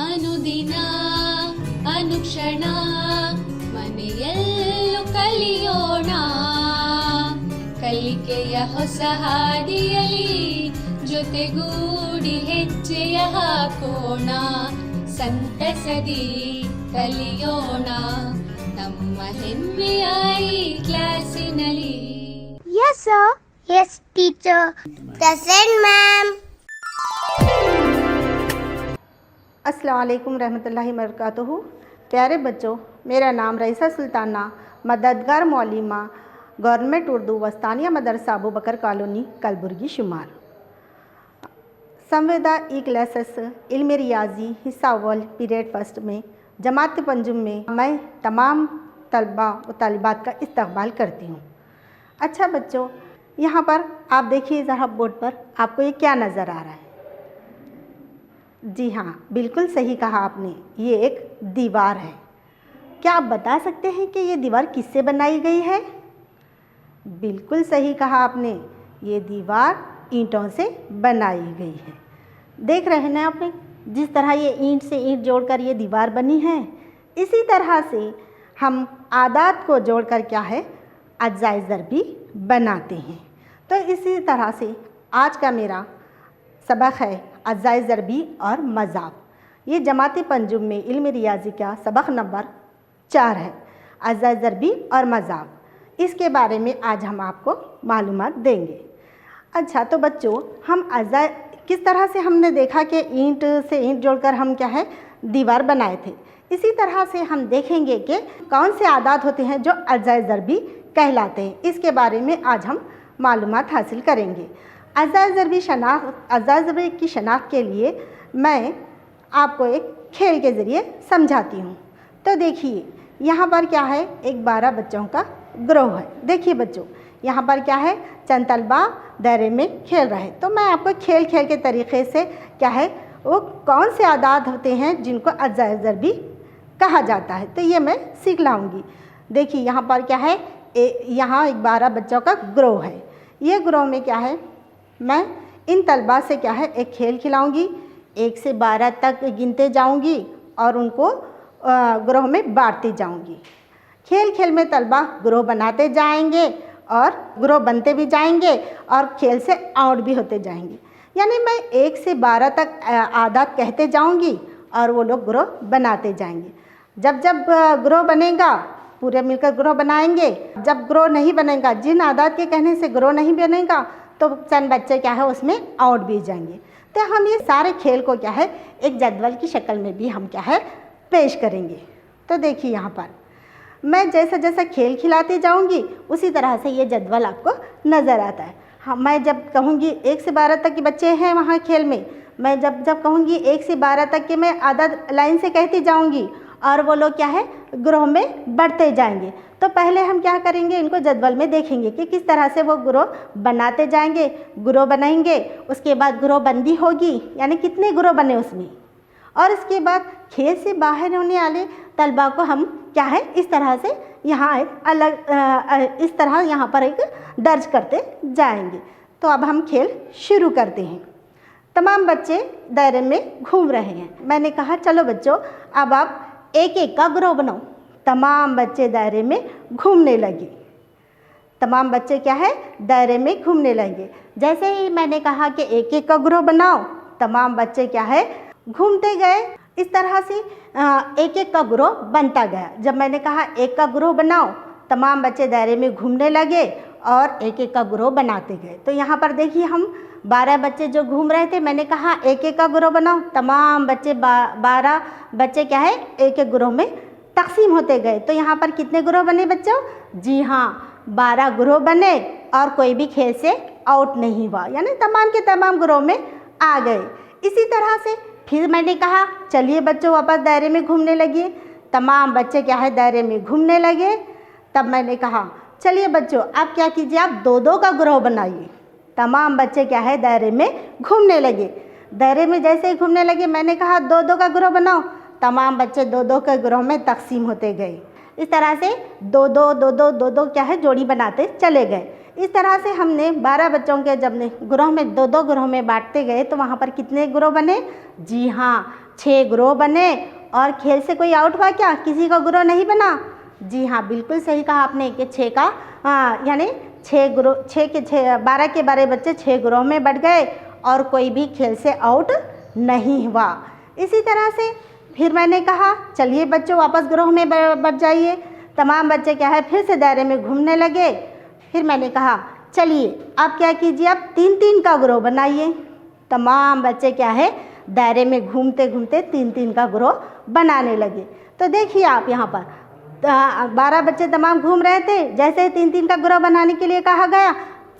ಅನುದಿನ ಅನುಕ್ಷಣ ಮನೆಯಲ್ಲೂ ಕಲಿಯೋಣ, ಕಲಿಕೆಯ ಹೊಸ ಹಾದಿಯಲಿ ಜೊತೆಗೂಡಿ ಹೆಜ್ಜೆಯ ಹಾಕೋಣ, ಸಂತಸದಿ ಕಲಿಯೋಣ ನಮ್ಮ ಹೆಮ್ಮೆಯ ಈ ಕ್ಲಾಸಿನಲ್ಲಿ. Yes sir. Yes teacher. Present ma'am. अस्सलाम वालेकुम रहमतुल्लाहि वबरकातुहू। प्यारे बच्चों, मेरा नाम रईसा सुल्ताना, मददगार मौलिमा, गवर्नमेंट उर्दू वस्तानिया मदरसा अबू बकर कॉलोनी कलबुर्गी शुमार। संविदा ई क्लासेस इल्म रियाजी हिस्सा अव्वल पीरियड फर्स्ट में जमात पंजुम में मैं तमाम तलबा व तालिबात का इस्तकबाल करती हूँ। अच्छा बच्चों, यहाँ पर आप देखिए ज़रा बोर्ड पर आपको ये क्या नज़र आ रहा है? जी हाँ, बिल्कुल सही कहा आपने, ये एक दीवार है। क्या आप बता सकते हैं कि ये दीवार किससे बनाई गई है? बिल्कुल सही कहा आपने, ये दीवार ईंटों से बनाई गई है। देख रहे हैं ना आपने, जिस तरह ये ईंट से ईंट जोड़कर ये दीवार बनी है, इसी तरह से हम आदात को जोड़कर क्या है, अज्जाए ज़रबी बनाते हैं। तो इसी तरह से आज का मेरा सबक है अज्जाए ज़रबी और मज़ाब। ये जमात पंजुम में इल्म रियाजी का सबक नंबर 4 है, अज्जाए ज़रबी और मज़ाब। इसके बारे में आज हम आपको मालूमात देंगे। अच्छा तो बच्चों, हम अज्जाए किस तरह से हमने देखा कि ईंट से ईंट जोड़कर हम क्या है दीवार बनाए थे, इसी तरह से हम देखेंगे कि कौन से आदात होते हैं जो अज्जाए ज़रबी कहलाते हैं। इसके बारे में आज हम मालूमात हासिल करेंगे। अज्जाए ज़रबी की शनाख्त के लिए मैं आपको एक खेल के ज़रिए समझाती हूँ। तो देखिए यहाँ पर क्या है, एक 12 बच्चों का ग्रोह है। देखिए बच्चों, यहाँ पर क्या है, चंद तलबा दायरे में खेल रहे हैं। तो मैं आपको खेल के तरीक़े से क्या है वो कौन से आदात होते हैं जिनको अज्जाए ज़रबी कहा जाता है, तो ये मैं सीख लाऊंगी। देखिए यहाँ पर क्या है, यहाँ एक 12 बच्चों का ग्रोह है। ये ग्रोह में क्या है, मैं इन तलबा से क्या है एक खेल खिलाऊंगी, 1 से 12 तक गिनते जाऊंगी और उनको ग्रोह में बांटती जाऊंगी। खेल में तलबा ग्रोह बनाते जाएंगे और ग्रोह बनते भी जाएंगे और खेल से आउट भी होते जाएंगे। यानी मैं 1 से 12 तक आदात कहते जाऊंगी और वो लोग ग्रोह बनाते जाएंगे। जब ग्रोह बनेगा पूरे मिलकर ग्रोह बनाएंगे। जब ग्रोह नहीं बनेगा, जिन आदात के कहने से ग्रोह नहीं बनेगा, तो चंद बच्चे क्या है उसमें आउट भी जाएंगे। तो हम ये सारे खेल को क्या है एक जदवल की शक्ल में भी हम क्या है पेश करेंगे। तो देखिए यहाँ पर मैं जैसा खेल खिलाती जाऊँगी उसी तरह से ये जदवल आपको नज़र आता है। हाँ, मैं जब कहूँगी 1 से 12 तक के बच्चे हैं वहाँ खेल में, मैं जब कहूँगी 1 से 12 तक के मैं आदत लाइन से कहती जाऊँगी और वो लोग क्या है ग्रोह में बढ़ते जाएंगे। तो पहले हम क्या करेंगे, इनको जदवल में देखेंगे कि किस तरह से वो ग्रोह बनाते जाएंगे, ग्रोह बनाएंगे। उसके बाद ग्रोह बंदी होगी, यानी कितने ग्रोह बने उसमें, और इसके बाद खेल से बाहर होने वाले तलबा को हम क्या है इस तरह से यहाँ एक अलग इस तरह यहाँ पर एक दर्ज करते जाएंगे। तो अब हम खेल शुरू करते हैं। तमाम बच्चे दायरे में घूम रहे हैं। मैंने कहा चलो बच्चों अब आप एक का ग्रोह बनाओ। तमाम बच्चे दायरे में घूमने लगे। तमाम बच्चे क्या है दायरे में घूमने लगे। जैसे ही मैंने कहा कि एक का ग्रोह बनाओ, तमाम बच्चे क्या है घूमते गए। इस तरह से एक का ग्रोह बनता गया। जब मैंने कहा 1 का ग्रोह बनाओ, तमाम बच्चे दायरे में घूमने लगे और एक का ग्रोह बनाते गए। तो यहाँ पर देखिए हम 12 बच्चे जो घूम रहे थे, मैंने कहा 1 का ग्रोह बनाओ। तमाम बच्चे 12 बच्चे क्या है एक ग्रोह में तकसीम होते गए। तो यहाँ पर कितने ग्रोह बने बच्चों? जी हाँ, 12 ग्रोह बने और कोई भी खेल से आउट नहीं हुआ, यानी तमाम के तमाम ग्रोह में आ गए। इसी तरह से फिर मैंने कहा चलिए बच्चों वापस दायरे में घूमने लगिए। तमाम बच्चे क्या है दायरे में घूमने लगे। तब मैंने कहा चलिए बच्चों अब क्या कीजिए, आप 2 का ग्रोह बनाइए। तमाम बच्चे क्या है दायरे में घूमने लगे। दायरे में जैसे ही घूमने लगे मैंने कहा 2 का ग्रोह बनाओ। तमाम बच्चे 2 के ग्रोह में तकसीम होते गए। इस तरह से 2 क्या है जोड़ी बनाते चले गए। इस तरह से हमने 12 बच्चों के जब ग्रोह में दो ग्रोह में बांटते गए तो वहाँ पर कितने ग्रोह बने? जी हाँ, 6 ग्रोह बने। और खेल से कोई आउट हुआ क्या? किसी का ग्रोह नहीं बना? जी हाँ, बिल्कुल सही कहा आपने कि 6 का यानी 6 ग्रोह 6 के 6 12 के 12 बच्चे 6 ग्रोह में बढ़ गए और कोई भी खेल से आउट नहीं हुआ। इसी तरह से फिर मैंने कहा चलिए बच्चों वापस ग्रोह में बढ़ जाइए। तमाम बच्चे क्या है फिर से दायरे में घूमने लगे। फिर मैंने कहा चलिए अब क्या कीजिए, अब 3-3 का ग्रोह बनाइए। तमाम बच्चे क्या है दायरे में घूमते घूमते 3-3 का ग्रोह बनाने लगे। तो देखिए आप यहाँ पर 12 बच्चे तमाम घूम रहे थे। जैसे ही 3-3 का ग्रोह बनाने के लिए कहा गया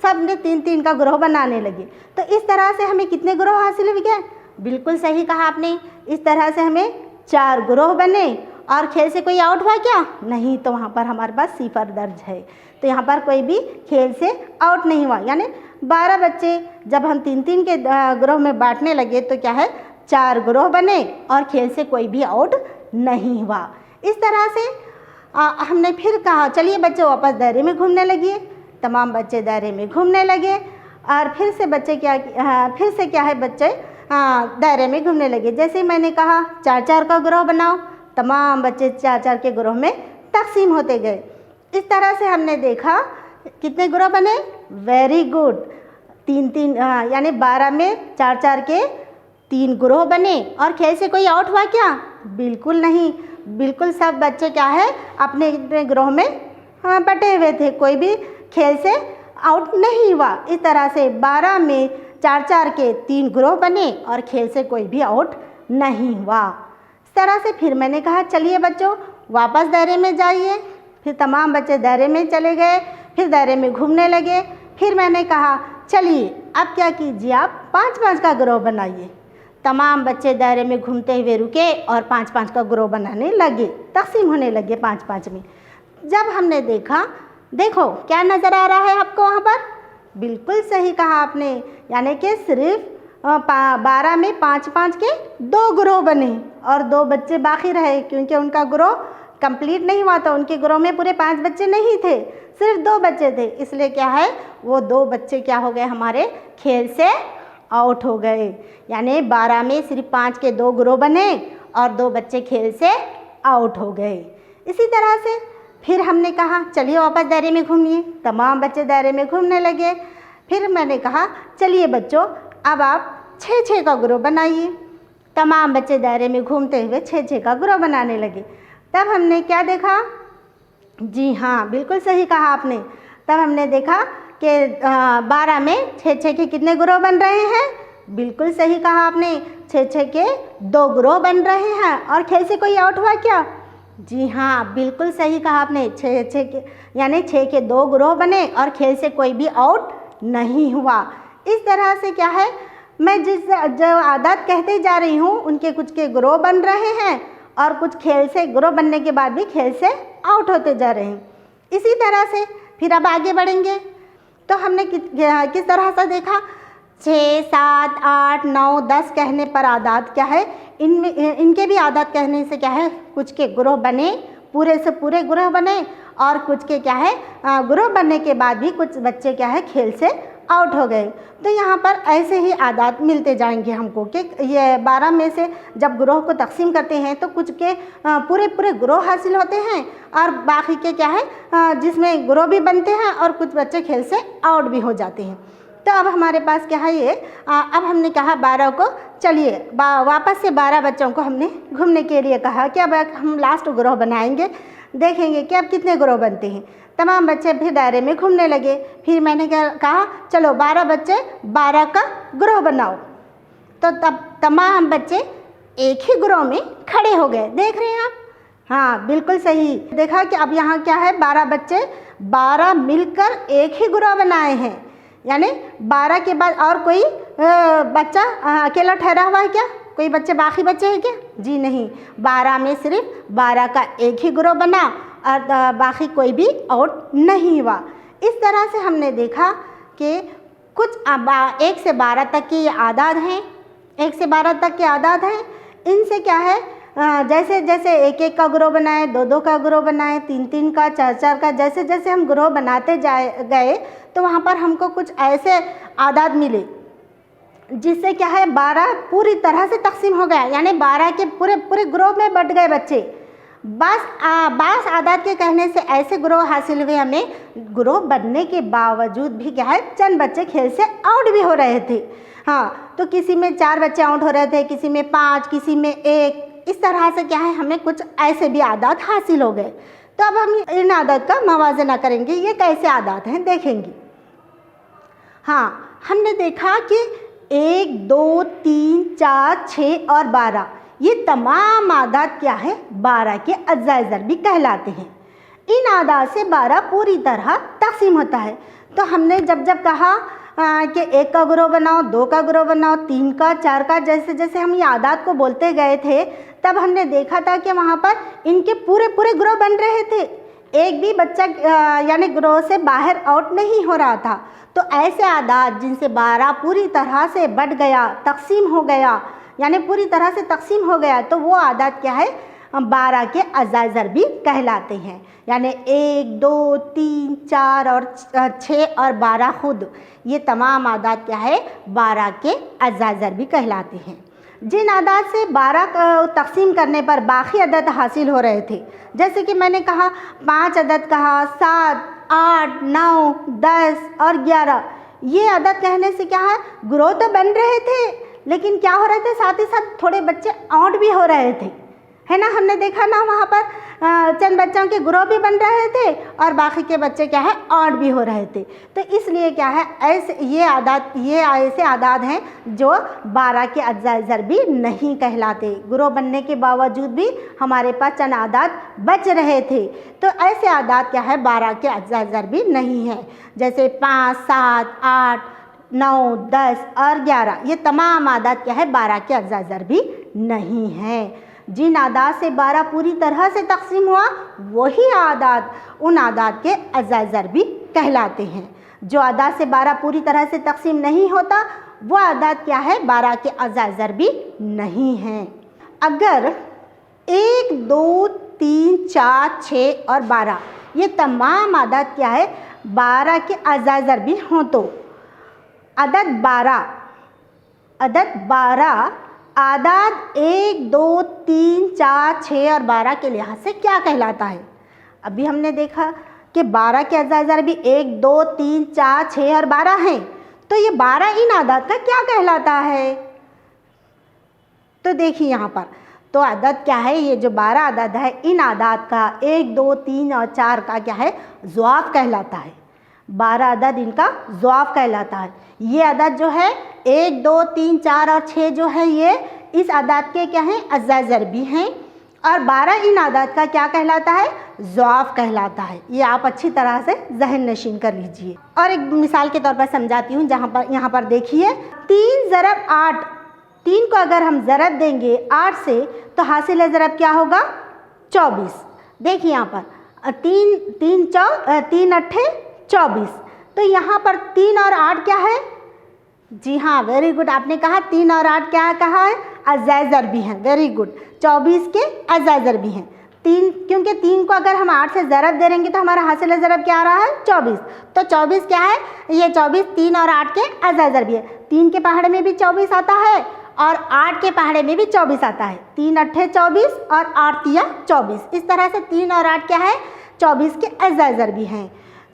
सब ने 3-3 का ग्रोह बनाने लगे। तो इस तरह से हमें कितने ग्रोह हासिल हो गए? बिल्कुल सही कहा आपने, इस तरह से हमें 4 ग्रोह बने। और खेल से कोई आउट हुआ क्या? नहीं, तो वहाँ पर हमारे पास 0 दर्ज है। तो यहाँ पर कोई भी खेल से आउट नहीं हुआ। यानी 12 बच्चे जब हम 3-3 के ग्रोह में बांटने लगे तो क्या है 4 ग्रोह बने और खेल से कोई भी आउट नहीं हुआ। इस तरह से हमने फिर कहा चलिए बच्चे वापस दायरे में घूमने लगिए। तमाम बच्चे दायरे में घूमने लगे और फिर से बच्चे क्या है बच्चे दायरे में घूमने लगे। जैसे मैंने कहा 4-4 का ग्रोह बनाओ, तमाम बच्चे 4-4 के ग्रोह में तकसीम होते गए। इस तरह से हमने देखा कितने ग्रोह बने? वेरी गुड, 3-3 यानी 12 में 4-4 के 3 ग्रोह बने। और खेल से कोई आउट हुआ क्या? बिल्कुल नहीं, बिल्कुल सब बच्चे क्या है अपने अपने ग्रोह में बटे हुए थे, कोई भी खेल से आउट नहीं हुआ। इस तरह से 12 में 4-4 के 3 ग्रोह बने और खेल से कोई भी आउट नहीं हुआ। इस तरह से फिर मैंने कहा चलिए बच्चों वापस दायरे में जाइए। फिर तमाम बच्चे दायरे में चले गए, फिर दायरे में घूमने लगे। फिर मैंने कहा चलिए अब क्या कीजिए, आप 5-5 का ग्रोह बनाइए। तमाम बच्चे दायरे में घूमते हुए रुके और 5-5 का ग्रोह बनाने लगे, तकसीम होने लगे 5-5 में। जब हमने देखा, देखो क्या नज़र आ रहा है आपको वहाँ पर? बिल्कुल सही कहा आपने, यानी कि सिर्फ 12 में 5-5 के 2 ग्रोह बने और 2 बच्चे बाकी रहे, क्योंकि उनका ग्रोह कंप्लीट नहीं हुआ था। उनके ग्रोह में पूरे 5 बच्चे नहीं थे, सिर्फ 2 बच्चे थे। इसलिए क्या है वो 2 बच्चे क्या हो गए हमारे खेल से आउट हो गए। यानी 12 में सिर्फ 5 के 2 ग्रोह बने और 2 बच्चे खेल से आउट हो गए। इसी तरह से फिर हमने कहा चलिए वापस दायरे में घूमिए। तमाम बच्चे दायरे में घूमने लगे। फिर मैंने कहा चलिए बच्चों अब आप 6-6 का ग्रोह बनाइए। तमाम बच्चे दायरे में घूमते हुए 6-6 का ग्रोह बनाने लगे। तब हमने क्या देखा? जी हाँ, बिल्कुल सही कहा आपने। तब हमने देखा कि 12 में 6-6 के कितने ग्रोह बन रहे हैं? बिल्कुल सही कहा आपने, 6-6 के 2 ग्रोह बन रहे हैं। और खेल से कोई आउट हुआ क्या? जी हाँ, बिल्कुल सही कहा आपने, 6-6 के यानी 6 के 2 ग्रोह बने और खेल से कोई भी आउट नहीं हुआ। इस तरह से क्या है मैं जो आदत कहते जा रही हूँ उनके कुछ के ग्रोह बन रहे हैं और कुछ खेल से ग्रोह बनने के बाद भी खेल से आउट होते जा रहे हैं। इसी तरह से फिर अब आगे बढ़ेंगे तो हमने किस तरह से देखा 6, 7, 8, 9, 10 कहने पर आदात क्या है, इनके भी आदात कहने से क्या है कुछ के ग्रोह बने, पूरे से पूरे ग्रोह बने और कुछ के क्या है ग्रोह बनने के बाद भी कुछ बच्चे क्या है खेल से आउट हो गए। तो यहाँ पर ऐसे ही आदात मिलते जाएंगे हमको कि ये 12 में से जब ग्रोह को तकसीम करते हैं तो कुछ के पूरे पूरे ग्रोह हासिल होते हैं और बाकी के क्या है जिसमें ग्रोह भी बनते हैं और कुछ बच्चे खेल से आउट भी हो जाते हैं। तो अब हमारे पास क्या है ये अब हमने कहा 12 को चलिए वापस से 12 बच्चों को हमने घूमने के लिए कहा कि अब हम लास्ट ग्रोह बनाएंगे, देखेंगे कि अब कितने ग्रोह बनते हैं। तमाम बच्चे फिर दायरे में घूमने लगे। फिर मैंने कहा चलो 12 बच्चे 12 का ग्रोह बनाओ। तो तब तमाम बच्चे एक ही ग्रोह में खड़े हो गए। देख रहे हैं आप? हाँ बिल्कुल सही देखा कि अब यहाँ क्या है 12 बच्चे 12 मिलकर एक ही ग्रोह बनाए हैं। यानी 12 के बाद और कोई बच्चा अकेला ठहरा हुआ है क्या? कोई बच्चे बाकी बच्चे हैं क्या? जी नहीं, 12 में सिर्फ 12 का एक ही ग्रोह बना और बाकी कोई भी आउट नहीं हुआ। इस तरह से हमने देखा कि कुछ 1 से 12 तक की आदात हैं, 1 से 12 तक के आदात हैं। इनसे क्या है जैसे जैसे एक एक का ग्रोह बनाए, दो दो का ग्रोह बनाए, तीन तीन का, चार चार का, जैसे जैसे हम ग्रोह बनाते गए तो वहाँ पर हमको कुछ ऐसे आदाद मिले जिससे क्या है 12 पूरी तरह से तकसीम हो गया, यानी 12 के पूरे पूरे ग्रोह में बट गए बच्चे। बस आदाद के कहने से ऐसे ग्रोह हासिल हुए हमें, ग्रोह बनने के बावजूद भी क्या है चंद बच्चे खेल से आउट भी हो रहे थे। हाँ, तो किसी में 4 बच्चे आउट हो रहे थे, किसी में 5, किसी में 1, इस तरह से क्या है हमें कुछ ऐसे भी आदाद हासिल हो गए। तो अब हम इन आदाद का मवाजना करेंगे, ये कैसे आदाद हैं देखेंगे। हाँ, हमने देखा कि 1, 2, 3, 4, 6 और 12 ये तमाम आदाद क्या है 12 के अज्जाए ज़रबी कहलाते हैं। इन आदाद से 12 पूरी तरह तकसीम होता है। तो हमने जब जब कहा कि 1 का ग्रोह बनाओ, 2 का ग्रोह बनाओ, 3 का, 4 का, जैसे जैसे हम ये आदाद को बोलते गए थे तब हमने देखा था कि वहाँ पर इनके पूरे पूरे ग्रोह बन रहे थे, एक भी बच्चा यानी ग्रोह से बाहर आउट नहीं हो रहा था। तो ऐसे आदाद जिनसे 12 पूरी तरह से बढ़ गया, तकसीम हो गया, यानी पूरी तरह से तकसीम हो गया, तो वो आदाद क्या है 12 के अज्जाए ज़रबी कहलाते हैं। यानी 1, 2, 3, 4 और 6 और 12 खुद ये तमाम आदाद क्या है 12 के अज्जाए ज़रबी कहलाते हैं। जिन आदाद से 12 तकसीम करने पर बाकी अदद हासिल हो रहे थे, जैसे कि मैंने कहा 5 अदद कहा, 7, 8, 9, 10 और 11, ये अदद कहने से क्या है ग्रोह तो बन रहे थे लेकिन क्या हो रहे थे साथ ही साथ थोड़े बच्चे आउट भी हो रहे थे, है ना। हमने देखा ना वहाँ पर चंद बच्चों के ग्रोह भी बन रहे थे और बाकी के बच्चे क्या है आउट भी हो रहे थे। तो इसलिए क्या है ये ऐसे आदाद हैं जो 12 के अज्जाए ज़रबी नहीं कहलाते। ग्रोह बनने के बावजूद भी हमारे पास चंद आदाद बच रहे थे, तो ऐसे आदाद क्या है 12 के अज्जाए ज़रबी नहीं है। जैसे 5, 7, 8, 9, 10 और 11 ये तमाम आदाद क्या है 12 के अज्जाए ज़रबी नहीं है। जिन आदाद से 12 पूरी तरह से तकसीम हुआ वही आदाद उन आदाद के अज्जाए ज़रबी कहलाते हैं। जो आदाद से 12 पूरी तरह से तकसीम नहीं होता वो आदाद क्या है 12 के अज्जाए ज़रबी नहीं हैं। अगर 1, 2, 3, 4, 6 और 12 ये तमाम आदाद क्या है 12 के अज्जाए ज़रबी हों तो अदद 12 आदाद 1, 2, 3, 4, 6 और 12 के लिहाज से क्या कहलाता है। अभी हमने देखा कि 12 के अज्जाए ज़रबी 1, 2, 3, 4, 6 और 12 हैं, तो ये 12 इन आदाद का क्या कहलाता है। तो देखिए यहाँ पर तो अदद क्या है, ये जो 12 अदद है इन आदाद का 1, 2, 3 और 4 का क्या है ज़ुआफ़ कहलाता है। 12 अदद इनका ज़ुआफ़ कहलाता है। ये अदद जो है 1, 2, 3, 4 और 6 जो है ये इस आदाद के क्या हैं अज्जाए ज़रबी हैं और 12 इन आदाद का क्या कहलाता है ज़ुआफ़ कहलाता है। ये आप अच्छी तरह से ज़हन नशीन कर लीजिए। और एक मिसाल के तौर पर समझाती हूँ, यहाँ पर देखिए 3 ज़रब 8, 3 को अगर हम ज़रब देंगे 8 से तो हासिल ज़रब क्या होगा 24। देखिए यहाँ पर 3 अट्ठे 24, तो यहाँ पर 3 और 8 क्या है, जी हाँ वेरी गुड, आपने कहा 3 और 8 क्या कहा है अज्जाए ज़रबी हैं, वेरी गुड, 24 के अज्जाए ज़रबी हैं। 3 क्योंकि 3 को अगर हम 8 से ज़रब दे देंगे तो हमारा हासिल ज़रब क्या आ रहा है 24, तो 24 क्या है ये 24 3 और 8 के अज्जाए ज़रबी है। 3 के पहाड़े में भी 24 आता है और 8 के पहाड़े में भी 24 आता है। 3 अट्ठे 24 और 8 तिया 24, इस तरह से 3 और 8 क्या है 24 के अज्जाए ज़रबी हैं।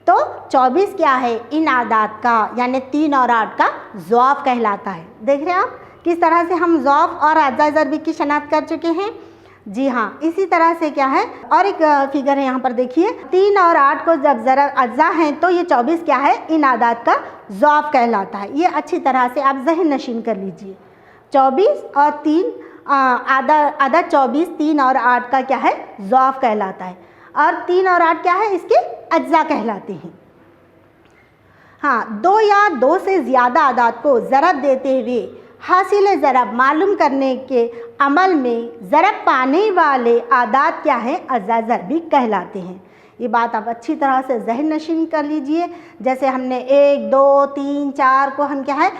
तो 24 क्या है इन आदाद का यानी 3 और 8 का ज़ुआफ़ कहलाता है। देख रहे हैं आप किस तरह से हम ज़ुआफ़ और अज्जाए ज़रबी की शनाख्त कर चुके हैं। जी हाँ, इसी तरह से क्या है और एक फिगर है यहाँ पर देखिए 3 और 8 को जब ज़रा अज्जा हैं तो ये 24 क्या है इन आदाद का ज़ुआफ़ कहलाता है। ये अच्छी तरह से आप ज़हन नशीन कर लीजिए। 24 और 3 आदद 24 3 और 8 का क्या है ज़ुआफ़ कहलाता है और 3 और 8 क्या है इसके अज्जा कहलाते हैं। हाँ, 2 या 2 से ज़्यादा आदाद को ज़रब देते हुए हासिल ज़रब मालूम करने के अमल में ज़रब पाने वाले आदाद क्या हैं अज्जाए ज़रबी कहलाते हैं। ये बात आप अच्छी तरह से जहन नशीन कर लीजिए। जैसे हमने 1 2 3 4 को हम क्या है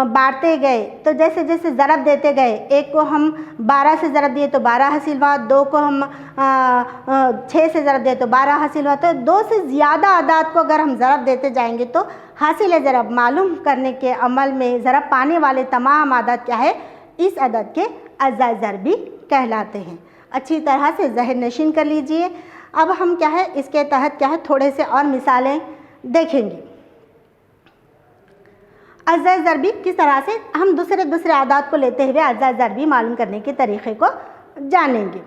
बांटते गए, तो जैसे जैसे ज़रब देते गए, 1 को हम 12 से ज़रब दिए तो 12 हासिल हुआ, 2 को हम 6 से ज़रब दिए तो 12 हासिल हुआ। तो 2 से ज़्यादा अदाद को अगर हम ज़रब देते जाएंगे तो हासिल ज़रब मालूम करने के अमल में ज़रब पाने वाले तमाम अदाद क्या है, इस अदद के अज़ा ज़रबी कहलाते हैं। अच्छी तरह से जहन नशीन कर लीजिए। अब हम क्या है इसके तहत क्या है थोड़े से और मिसालें देखेंगे। अज़ा ज़रबी किस तरह से हम दूसरे आदाद को लेते हुए अज़ा ज़रबी मालूम करने के तरीक़े को जानेंगे।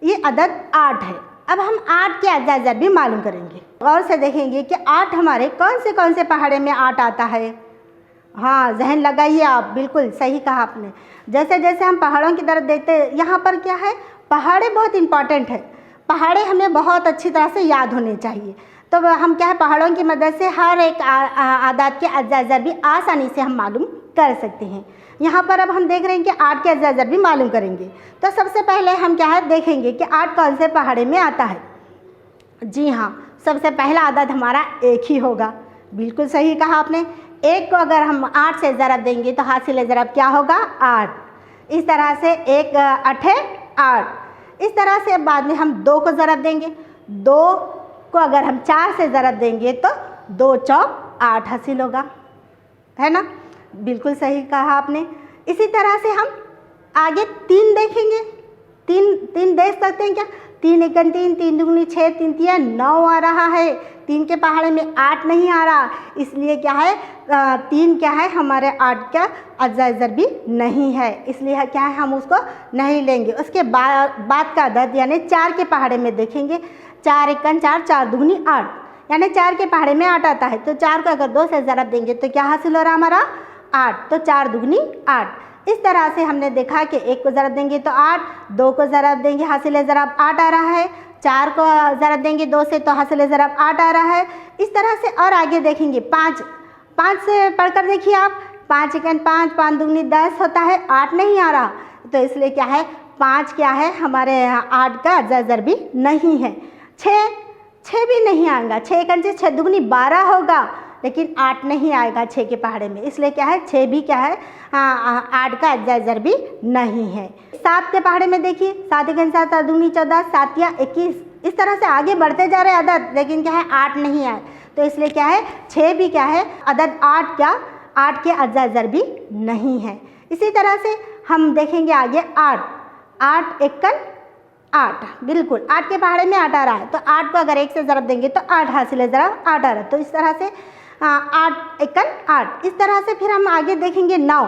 ये अदद 8 है। अब हम 8 के अज़ा ज़रबी मालूम करेंगे और से देखेंगे कि 8 हमारे कौन से पहाड़े में 8 आता है। हाँ, जहन लगाइए आप, बिल्कुल सही कहा आपने। जैसे जैसे हम पहाड़ों की तरफ देखते हैं, यहाँ पर क्या है, पहाड़े बहुत इंपॉर्टेंट है। पहाड़े हमें बहुत अच्छी तरह से याद होने चाहिए। तो हम क्या है पहाड़ों की मदद से हर एक आदाद के अज़ा ज़रबी आसानी से हम मालूम कर सकते हैं। यहाँ पर अब हम देख रहे हैं कि 8 के अज़ा ज़रबी मालूम करेंगे। तो सबसे पहले हम क्या है देखेंगे कि 8 कौन से पहाड़े में आता है। जी हाँ, सबसे पहला अदद हमारा 1 ही होगा। बिल्कुल सही कहा आपने। 1 को अगर हम 8 से ज़रब देंगे तो हासिल ज़रब क्या होगा, 8। इस तरह से 1 8 8। इस तरह से बाद में हम 2 को ज़रब देंगे। 2 को अगर हम 4 से ज़रब देंगे तो 2 चौक 8 हासिल होगा, है ना। बिल्कुल सही कहा आपने। इसी तरह से हम आगे 3 देखेंगे। 3 देख सकते हैं क्या, 3 1 3, 3 2 6, 3 3 9 आ रहा है। 3 के पहाड़े में 8 नहीं आ रहा, इसलिए क्या है 3 क्या है हमारे 8 का अज़ा ज़रबी नहीं है, इसलिए क्या है हम उसको नहीं लेंगे। उसके बाद का अदद यानी 4 के पहाड़े में देखेंगे। 4 1 4, 4 2 8, यानी 4 के पहाड़े में 8 आता है। तो 4 को अगर 2 से ज़रब देंगे तो क्या हासिल हो रहा हमारा, 8। तो 4 2 8। इस तरह से हमने देखा कि 1 को ज़रब देंगे तो 8, 2 को ज़रब देंगे हासिल ज़रब 8 आ रहा है, 4 को ज़रब देंगे 2 से तो हासिल ज़रब 8 आ रहा है। इस तरह से और आगे देखेंगे 5 से पढ़कर देखिए आप। 5 1 5, 5 2 10 होता है, 8 नहीं आ रहा, तो इसलिए क्या है 5 क्या है हमारे 8 का अज़ा ज़रबी नहीं है। 6 भी नहीं आएगा। 6 1 6 2 12 होगा, लेकिन 8 नहीं आएगा 6 के पहाड़े में, इसलिए क्या है 6 भी क्या है 8 का अज़ा ज़रबी नहीं है। 7 के पहाड़े में देखिए, 7 1 7, 7 2 14, 7 या 21। इस तरह से आगे बढ़ते जा रहे अदद, लेकिन क्या है 8 नहीं आए, तो इसलिए क्या है 6 भी क्या है अदद 8 के अज़ा ज़रबी नहीं है। इसी तरह से हम देखेंगे आगे 8 1 8, बिल्कुल 8 के पहाड़े में 8 आ रहा है, तो 8 को अगर 1 से ज़रब देंगे तो 8 हासिल ज़रब 8 आ रहा है। तो इस तरह से 8 1 8। इस तरह से फिर हम आगे देखेंगे 9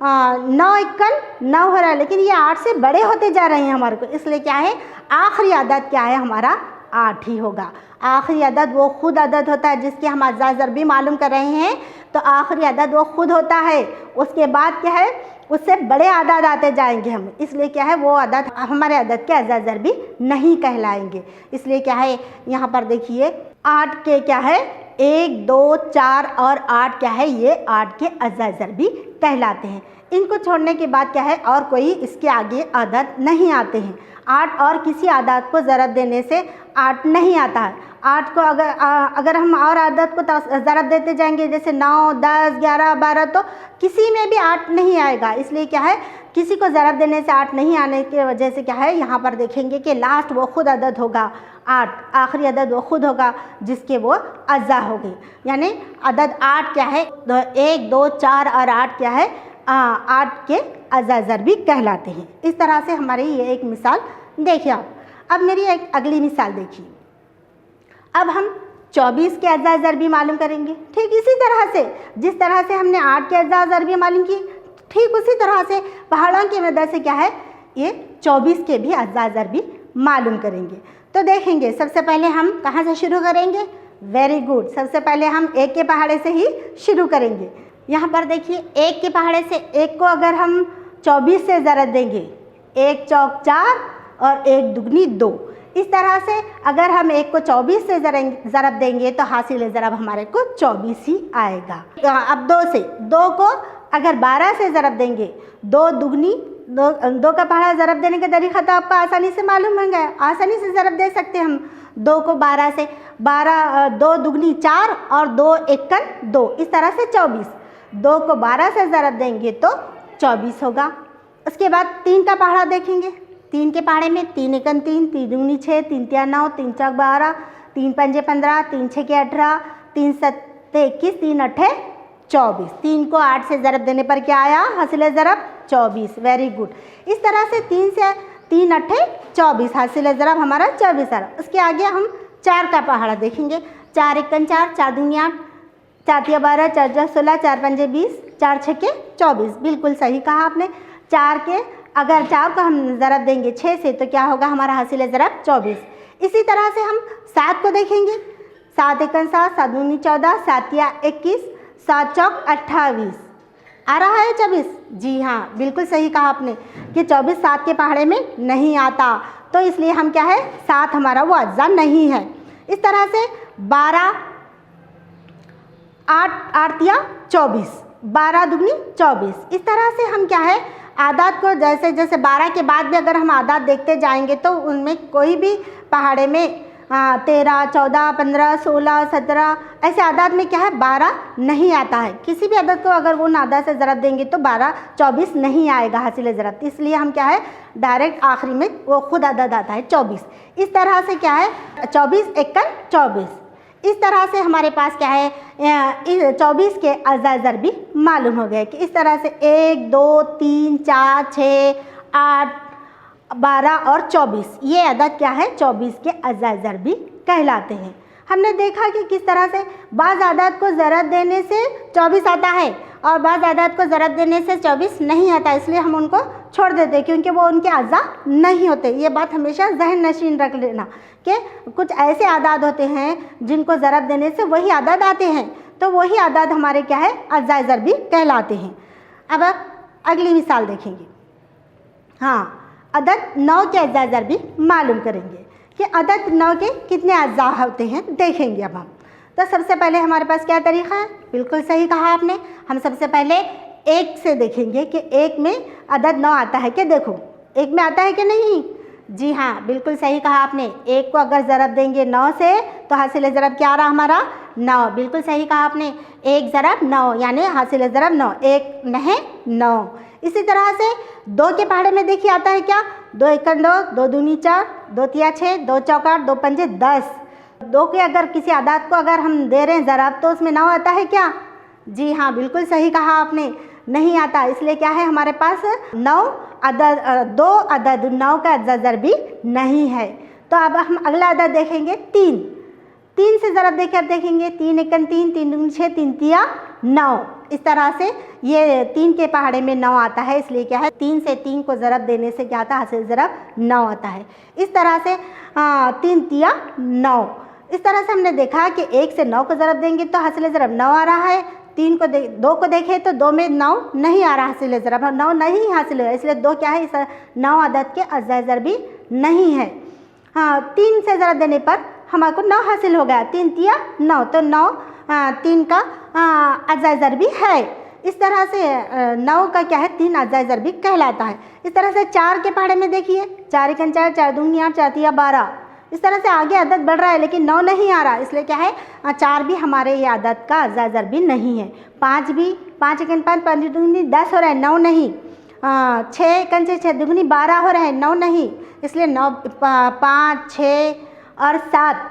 1 9 हो रहा है, लेकिन ये 8 से बड़े होते जा रहे हैं हमारे को, इसलिए क्या है आखिरी अदद क्या है हमारा 8 ही होगा। आखिरी अदद वो खुद अदद होता है जिसके हम अज़ा ज़रबी मालूम कर रहे हैं, तो आखिरी अदद वो खुद होता है। उसके बाद क्या है उससे बड़े अदद आते जाएंगे हम, इसलिए क्या है वो अदद हमारे अदद के अज़ा ज़रबी नहीं कहलाएंगे। इसलिए क्या है यहाँ पर देखिए 8 के क्या है 1 2 4 और 8 क्या है ये 8 के अज़ा ज़रबी कहलाते हैं। इनको छोड़ने के बाद क्या है और कोई इसके आगे अदद नहीं आते हैं। 8 और किसी अदद को ज़रब देने से 8 नहीं आता है। 8 को अगर हम और अदद को ज़रब देते जाएंगे जैसे 9 10 11 12, तो किसी में भी 8 नहीं आएगा, इसलिए क्या है किसी को ज़रब देने से 8 नहीं आने की वजह से क्या है यहाँ पर देखेंगे कि लास्ट वो खुद अदद होगा 8, आखिरी अदद वो खुद होगा जिसके वो अज़ा होगी। यानी अदद 8 क्या है 1 2 4 और 8 क्या है 8 के अज़ा ज़रबी कहलाते हैं। इस तरह से हमारी ये एक मिसाल देखिए आप। अब मेरी एक अगली मिसाल देखिए। अब हम 24 के अज़ा ज़रबी मालूम करेंगे। ठीक इसी तरह से जिस तरह से हमने 8 के अज़ा ज़रबी मालूम की, ठीक उसी तरह से पहाड़ों की मदद से क्या है ये 24 के भी अज़ा ज़रबी मालूम करेंगे। तो देखेंगे सबसे पहले हम कहाँ से शुरू करेंगे। वेरी गुड, सबसे पहले हम 1 के पहाड़े से ही शुरू करेंगे। यहाँ पर देखिए 1 के पहाड़े से 1 को अगर हम 24 से ज़रब देंगे, 1 चौक 4 और 1 दुगनी 2। इस तरह से अगर हम 1 को 24 से ज़रब देंगे तो हासिल ज़रब हमारे को 24 ही आएगा। अब 2 से 2 को अगर 12 से ज़रब देंगे, 2 दुगनी दो का पहाड़ा ज़रब देने का तरीका तो आपको आसानी से मालूम है, आसानी से ज़रब दे सकते हैं हम 2 को 12 से। 2 दुगनी 4 और 2 एकन 2, इस तरह से 24। 2 को 12 से ज़रब देंगे तो 24 होगा। उसके बाद 3 का पहाड़ा देखेंगे। 3 के पहाड़े में 3 एकन 3, 3 दुगनी 6, 3 तिया 9, 3 चौक 12, 3 पंजे 15, 3 छके 18, 3 सत्ते 21, 3 अठे 24। 3 को 8 से ज़रब देने पर क्या आया? हासिल ज़रब 24। Very good. इस तरह से 3 से 3 अठे 24, हासिल ज़रब हमारा 24 आ रहा। उसके आगे हम 4 का पहाड़ा देखेंगे। 4 एकन 4, 4 दूनी 8, 4 तिया 12, 4 चौक 16, 4 पंजे 20, 4 छके 24। बिल्कुल सही कहा आपने। 4 के अगर 4 को हम ज़रब देंगे 6 से तो क्या होगा? हमारा हासिल ज़रब 24। इसी तरह से हम 7 को देखेंगे। 7 एकन 7, 7 दूनी 14, 7 तिया 21, 7 चौक 28। आ रहा है 24? जी हाँ, बिल्कुल सही कहा आपने कि 24 7 के पहाड़े में नहीं आता, तो इसलिए हम क्या है? 7 हमारा वो अज्जा नहीं है। इस तरह से 12 8 तिया 24, 12 दुगनी 24। इस तरह से हम क्या है? आदात को जैसे जैसे 12 के बाद भी अगर हम आदात देखते जाएंगे तो उनमें कोई भी पहाड़े में 13, 14, 15, 16, 17 ऐसे आदात में क्या है? 12 नहीं आता है। किसी भी अदद को अगर वो आदात से ज़रब देंगे तो 12 24 नहीं आएगा हासिल ज़रब। इसलिए हम क्या है? डायरेक्ट आखिरी में वो खुद अदद आता है 24। इस तरह से क्या है? 24 एकन 24। इस तरह से हमारे पास क्या है? 24 के अज़ा ज़रबी मालूम हो गए कि इस तरह से 1 2 3 4 6 8 12 और 24 ये अदद क्या है? 24 के अज़ा ज़रबी कहलाते हैं। हमने देखा कि किस तरह से बाज़ आदात को ज़रब देने से 24 आता है और बाज़ आदात को ज़रब देने से 24 नहीं आता, इसलिए हम उनको छोड़ देते हैं क्योंकि वो उनके अज़ा नहीं होते। ये बात हमेशा जहन नशीन रख लेना कि कुछ ऐसे आदात होते हैं जिनको ज़रब देने से वही आदात आते हैं, तो वही आदात हमारे क्या है? अज़ा ज़रबी कहलाते हैं। अब अगली मिसाल देखेंगे। हाँ, अदद 9 के अज़ा ज़रबी मालूम करेंगे कि अदद 9 के कितने अज़ा होते हैं देखेंगे। अब हम तो सबसे पहले हमारे पास क्या तरीक़ा है? बिल्कुल सही कहा आपने। हम सबसे पहले 1 से देखेंगे कि 1 में अदद 9 आता है कि देखो 1 में आता है कि नहीं। जी हाँ, बिल्कुल सही कहा आपने। 1 को अगर ज़रब देंगे 9 से तो हासिल ज़रब क्या आ रहा हमारा? 9। बिल्कुल सही कहा आपने। 1 ज़रब 9 यानी हासिल ज़रब 9, 1 नहीं 9। इसी तरह से 2 के पहाड़े में देखिए आता है क्या? 2 एकन 2, 2 दूनी 4, 2 तिया 6, 2 चौक 8, 2 पंजे 10। 2 के अगर किसी आदात को अगर हम दे रहे हैं ज़रब तो उसमें 9 आता है क्या? जी हाँ, बिल्कुल सही कहा आपने, नहीं आता। इसलिए क्या है हमारे पास? 9 अदद 2 अदद 9 का अज़ा ज़रबी नहीं है। तो अब हम अगला अदद देखेंगे 3। 3 से ज़रब देकर देखेंगे। 3 एकन 3, 3 दूनी 6, 3 तिया 9। इस तरह से ये 3 के पहाड़े में 9 आता है, इसलिए क्या है? 3 से 3 को ज़रब देने से क्या आता है? हासिल ज़रब 9 आता है। इस तरह से 3 तिया 9। इस तरह से हमने देखा कि 1 से 9 को ज़रब देंगे तो हासिल ज़रब 9 आ रहा है। 2 को देखें तो 2 में 9 नहीं आ रहा हासिल ज़रब, 9 नहीं हासिल है, इसलिए 2 क्या है? इस 9 अदद के अज़ा ज़रबी नहीं है। हाँ, 3 से ज़रब देने पर हमारे 9 हासिल हो गया। 3 तिया 9, तो 9 3 का अज़ा ज़रबी है। इस तरह से 9 का क्या है? 3 अज़ा ज़रबी कहलाता है। इस तरह से 4 के पहाड़े में देखिए। 4 एकन 4, 4 दूनी 8, 4 तिया 12। इस तरह से आगे अदद बढ़ रहा है लेकिन 9 नहीं आ रहा, इसलिए क्या है? 4 भी हमारे ये अदद का अज़ा ज़रबी नहीं है। 5 भी, 5 एकन 5, 5 दूनी 10 हो रहा है, 9 नहीं। 6 एकन से 6 दुगनी 12 हो रहा है, 9 नहीं, इसलिए 9 5 6 और 7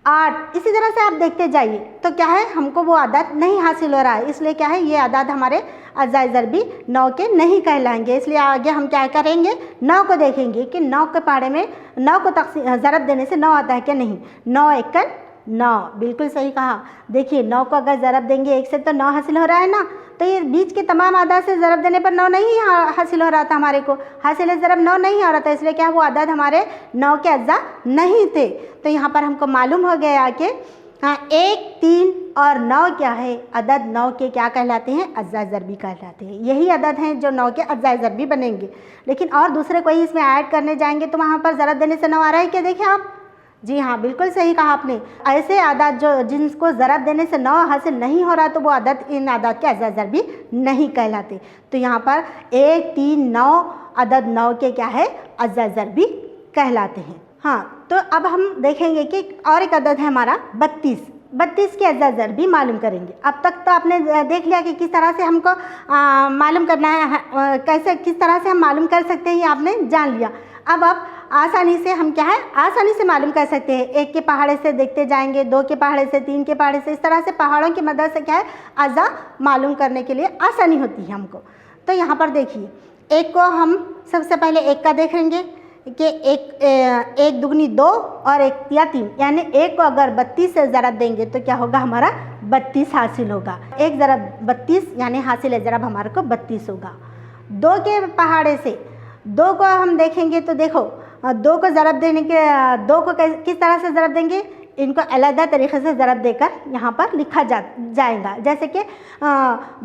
8। इसी तरह से आप देखते जाइए तो क्या है? हमको वो आदात नहीं हासिल हो रहा है, इसलिए क्या है? ये आदात हमारे अज़ा ज़रबी 9 के नहीं कहलाएंगे। इसलिए आगे हम क्या करेंगे? 9 को देखेंगे कि 9 के पहाड़े में 9 को ज़रब देने से 9 आता है कि नहीं। 9 एकन 9, बिल्कुल सही कहा। देखिए 9 को अगर ज़रब देंगे 1 से तो 9 हासिल हो रहा है ना, तो ये बीच के तमाम आदात से ज़रब देने पर 9 नहीं हासिल हो रहा था हमारे को। हासिल ज़रब 9 नहीं हो रहा था, इसलिए क्या वो आदात हमारे 9 के अज़ा नहीं थे। तो यहाँ पर हमको मालूम हो गया कि 1 3 और 9 क्या है? अदद 9 के क्या कहलाते हैं? अज़ा ज़रबी कहलाते हैं। यही अदद हैं जो 9 के अज़ा ज़रबी बनेंगे। लेकिन और दूसरे कोई इसमें ऐड करने जाएंगे तो वहाँ पर ज़रब देने से 9 आ रहा है क्या? देखिए आप जी हाँ, बिल्कुल सही कहा आपने। ऐसे आदात जो जिनको ज़रब देने से 9 हासिल नहीं हो रहा तो वो आदत इन आदात के अज़ा ज़रबी नहीं कहलाते। तो यहाँ पर 1, 3, 9 अदद 9 के क्या है, अज़ा ज़रबी कहलाते हैं। हाँ, तो अब हम देखेंगे कि और एक अदद है हमारा 32 के अज़ा ज़रबी मालूम करेंगे। अब तक तो आपने देख लिया कि किस तरह से हमको मालूम करना है, कैसे किस तरह से हम मालूम कर सकते हैं, ये आपने जान लिया। अब आप आसानी से हम क्या है, आसानी से मालूम कर सकते हैं। 1 के पहाड़े से देखते जाएंगे, 2 के पहाड़े से, 3 के पहाड़े से, इस तरह से पहाड़ों की मदद से क्या है, अज़ा मालूम करने के लिए आसानी होती है हमको। तो यहाँ पर देखिए, 1 को हम सबसे पहले 1 का देखेंगे कि 1 दुगनी 2 और 1 तिया 3, यानी 1 को अगर 32 से ज़रब देंगे तो क्या होगा, हमारा 32 हासिल होगा। 1 ज़रब 32 यानी हासिल ज़रब हमारे को 32 होगा। 2 के पहाड़े से 2 को हम देखेंगे तो देखो, 2 को ज़रब देने के 2 को किस तरह से ज़रब देंगे, इनको अलग तरीक़े से ज़रब देकर यहाँ पर लिखा जाएगा। जैसे कि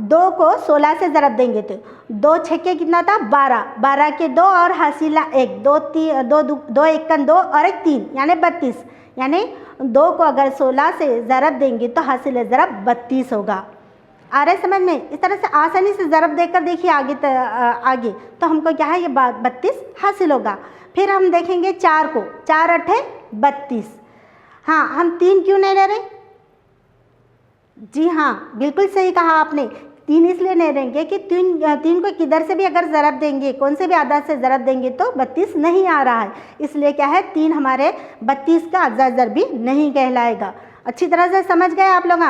2 को 16 से ज़रब देंगे तो 2 छक्के कितना था, 12 के 2 और हासिला 1, 2 1 2 और 1 3 यानी 32, यानी 2 को अगर 16 से ज़रब देंगे तो हासिल ज़रब 32 होगा। आ रहा है समझ में? इस तरह से आसानी से ज़रब देकर देखिए आगे तो हमको क्या है, ये 32 हासिल होगा। फिर हम देखेंगे 4 को, 4 8 32। हाँ, हम 3 क्यों नहीं ले रहे? जी हाँ, बिल्कुल सही कहा आपने। 3 इसलिए नहीं लेंगे कि 3 को किधर से भी अगर ज़रब देंगे, कौन से भी आदात से ज़रब देंगे तो 32 नहीं आ रहा है, इसलिए क्या है, 3 हमारे 32 का अज़ा ज़रबी नहीं कहलाएगा। अच्छी तरह से समझ गए आप लोग?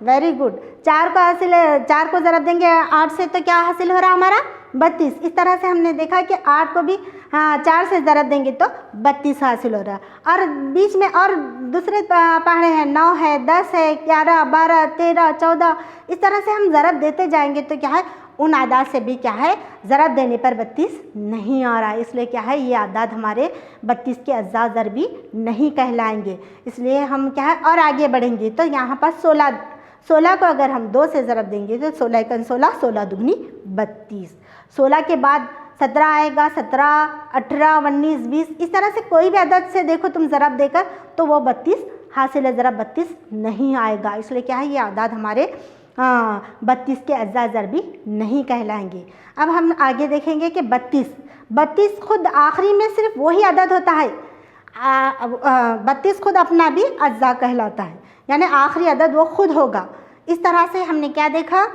Very good. 4 को ज़रब देंगे 8 से तो क्या हासिल हो रहा हमारा, 32। इस तरह से हमने देखा कि 8 को भी 4 से ज़रब देंगे तो 32 हासिल हो रहा है। और बीच में और दूसरे पहाड़े हैं, 9 है, 10 है, 11, 12, 13, 14, इस तरह से हम ज़रब देते जाएंगे तो क्या है, उन आदात से भी क्या है, ज़रब देने पर 32 नहीं आ रहा है, इसलिए क्या है, ये आदात हमारे 32 के अज़ा ज़रबी नहीं कहलाएंगे। इसलिए हम क्या है, और आगे बढ़ेंगे तो यहाँ पर 16 को अगर हम 2 से ज़रब देंगे तो 16 1 16, 16 दुगनी 32। 16 के बाद 17 आएगा, 17, 18, 19, 20, इस तरह से कोई भी अदद से देखो तुम ज़रब देकर तो वो 32 हासिल ज़रब 32 नहीं आएगा। इसलिए क्या है, ये आदात हमारे 32 के अज़ा ज़रबी नहीं कहलाएंगे। अब हम आगे देखेंगे कि 32 खुद आखिरी में सिर्फ वही अदद होता है, 32 खुद अपना भी अज़ा कहलाता है, यानी आखिरी अदद वो खुद होगा। इस तरह से हमने क्या देखा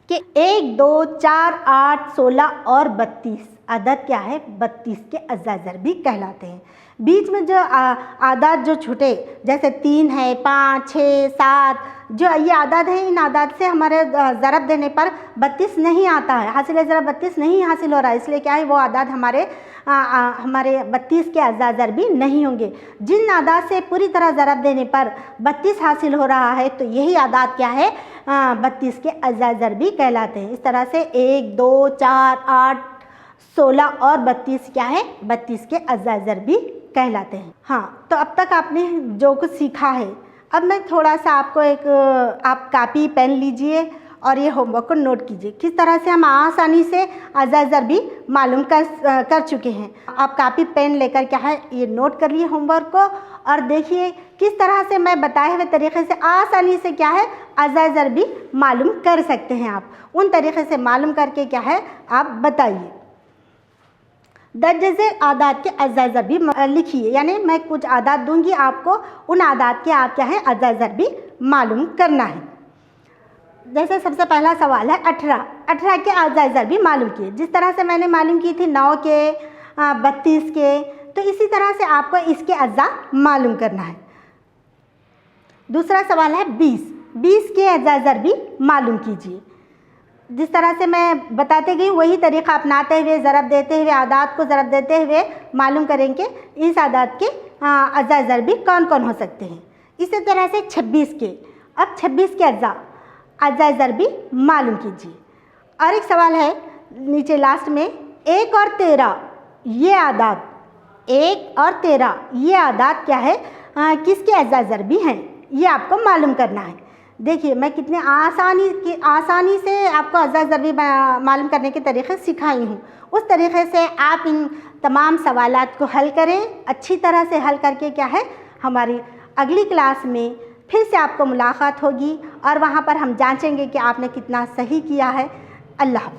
कि 1, 2, 4, 8, 16 और 32 अदद क्या है, 32 के अज़ा ज़रबी कहलाते हैं। बीच में जो आदात जो छूटे, जैसे 3 है, 5, 6, 7, जो ये आदात है, इन आदात से हमारे ज़रब देने पर 32 नहीं आता है, हासिल ज़रब 32 नहीं हासिल हो रहा है, इसलिए क्या है, वो आदात हमारे 32 के अज़ा ज़रबी नहीं होंगे। जिन आदात से पूरी तरह ज़रब देने पर 32 हासिल हो रहा है तो यही आदात क्या है, 32 के अज़ा ज़रबी कहलाते हैं। इस तरह से 1, 2, 4, 8, 16 और 32 क्या है, 32 के अज़ा ज़रबी कहलाते हैं। हाँ, तो अब तक आपने जो कुछ सीखा है, अब मैं थोड़ा सा आपको आप कापी पेन लीजिए और ये होमवर्क को नोट कीजिए। किस तरह से हम आसानी से अज़ा ज़रबी मालूम कर चुके हैं। आप कापी पेन लेकर क्या है, ये नोट कर लिए होमवर्क को और देखिए किस तरह से मैं बताए हुए तरीक़े से आसानी से क्या है, अज़ा ज़रबी मालूम कर सकते हैं। आप उन तरीक़े से मालूम करके क्या है, आप बताइए। दर्जे आदात के अज़ा ज़रबी लिखिए, यानी मैं कुछ आदात दूंगी आपको, उन आदात के आप क्या है, अज़ा ज़रबी मालूम करना है। जैसे सबसे पहला सवाल है 18 के अज़ा ज़रबी मालूम किए। जिस तरह से मैंने मालूम की थी 9 के, 32 के, तो इसी तरह से आपको इसके अज़ा मालूम करना है। दूसरा सवाल है 20 के अज़ा ज़रबी मालूम कीजिए। जिस तरह से मैं बताते गई वही तरीक़ा अपनाते हुए, ज़रब देते हुए, आदात को ज़रब देते हुए मालूम करेंगे इस आदात के अज़ा ज़रबी कौन कौन हो सकते हैं। इसी तरह से 26 के, अब 26 के अज़ा ज़रबी मालूम कीजिए। और एक सवाल है नीचे लास्ट में, 1 और 13 ये आदात, 1 और 13 ये आदात क्या है, किसके अज़ा ज़रबी हैं, ये आपको मालूम करना है। देखिए मैं कितने आसानी से आपको अज़ा ज़रबी मालूम करने के तरीक़े सिखाई हूँ। उस तरीक़े से आप इन तमाम सवालात को हल करें। अच्छी तरह से हल करके क्या है, हमारी अगली क्लास में फिर से आपको मुलाकात होगी और वहाँ पर हम जांचेंगे कि आपने कितना सही किया है। अल्लाह हाफ़िज़।